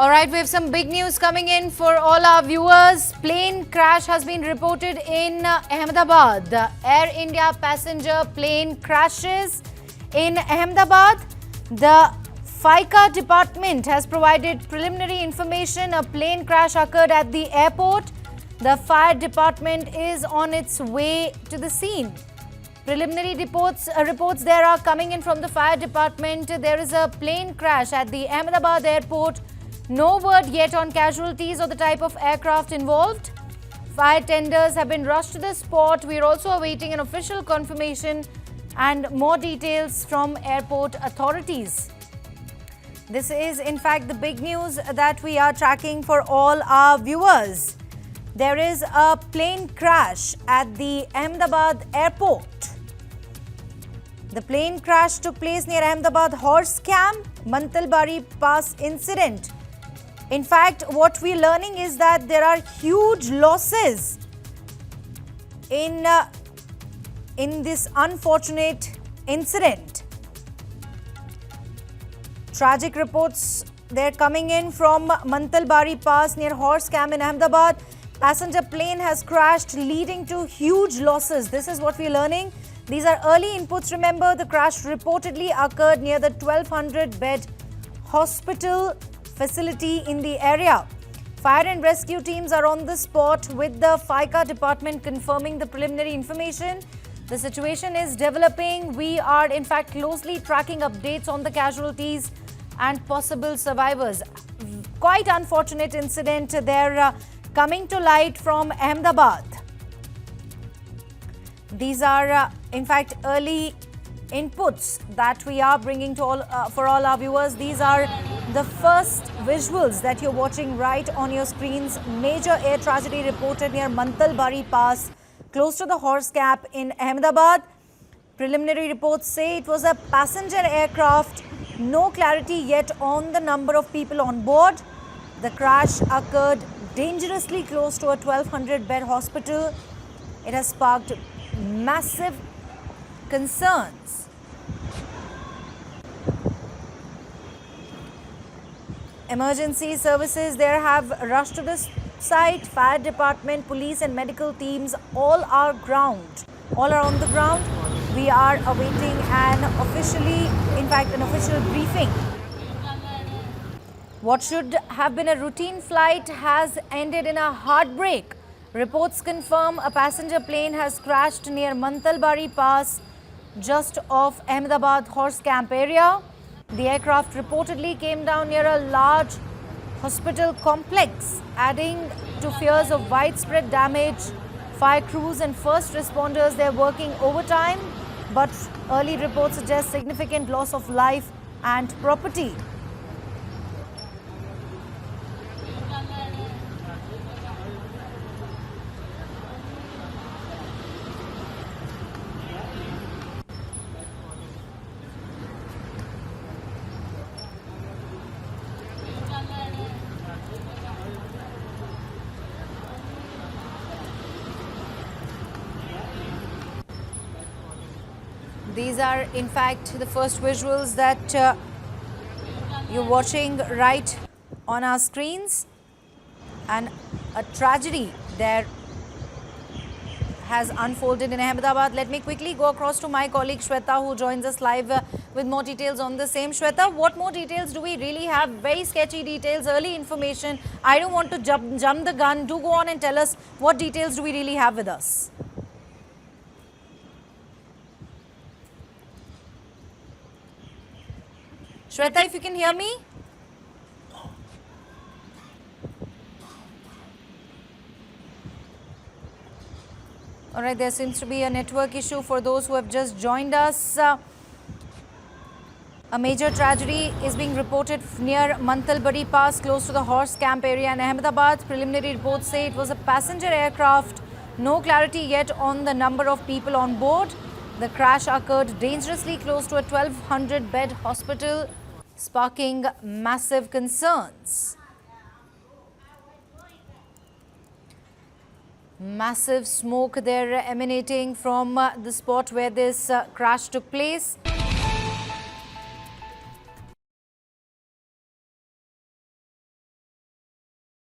All right, we have some big news coming in for all our viewers. Plane crash has been reported in Ahmedabad. The Air India passenger plane crashes in Ahmedabad. The FICA department has provided preliminary information. A plane crash occurred at the airport. The fire department is on its way to the scene. Preliminary reports there are coming in from the fire department. There is a plane crash at the Ahmedabad airport. No word yet on casualties or the type of aircraft involved. Fire tenders have been rushed to the spot. We are also awaiting an official confirmation and more details from airport authorities. This is in fact the big news that we are tracking for all our viewers. There is a plane crash at the Ahmedabad airport. The plane crash took place near Ahmedabad Horse Camp, Mantalbari Pass incident. In fact, what we're learning is that there are huge losses in this unfortunate incident. Tragic reports, they're coming in from Mantalbari Pass near Horse Camp in Ahmedabad. Passenger plane has crashed, leading to huge losses. This is what we're learning. These are early inputs. Remember, the crash reportedly occurred near the 1,200-bed hospital facility in the area. Fire and rescue teams are on the spot with the FICA department confirming the preliminary information. The situation is developing. We are in fact closely tracking updates on the casualties and possible survivors. Quite unfortunate incident there coming to light from Ahmedabad. These are in fact early inputs that we are bringing to for all our viewers. These are the first visuals that you're watching right on your screens. Major air tragedy reported near Mantalbari Pass, close to the Horse Camp in Ahmedabad. Preliminary reports say it was a passenger aircraft. No clarity yet on the number of people on board. The crash occurred dangerously close to a 1,200-bed hospital. It has sparked massive concerns. Emergency services there have rushed to the site. Fire department, police and medical teams all are on the ground. We are awaiting an official briefing. What should have been a routine flight has ended in a heartbreak. Reports confirm a passenger plane has crashed near Mantalbari Pass, just off Ahmedabad Horse Camp area. The aircraft reportedly came down near a large hospital complex, adding to fears of widespread damage. Fire crews and first responders, they're working overtime, but early reports suggest significant loss of life and property. These are in fact the first visuals that you're watching right on our screens, and a tragedy there has unfolded in Ahmedabad. Let me quickly go across to my colleague Shweta, who joins us live with more details on the same. Shweta, what more details do we really have? Very sketchy details, early information. I don't want to jump the gun. Do go on and tell us what details do we really have with us. Shweta, if you can hear me? All right, there seems to be a network issue for those who have just joined us. A major tragedy is being reported near Mantalbari Pass, close to the Horse Camp area in Ahmedabad. Preliminary reports say it was a passenger aircraft. No clarity yet on the number of people on board. The crash occurred dangerously close to a 1,200-bed hospital, sparking massive concerns. Massive smoke there emanating from the spot where this crash took place.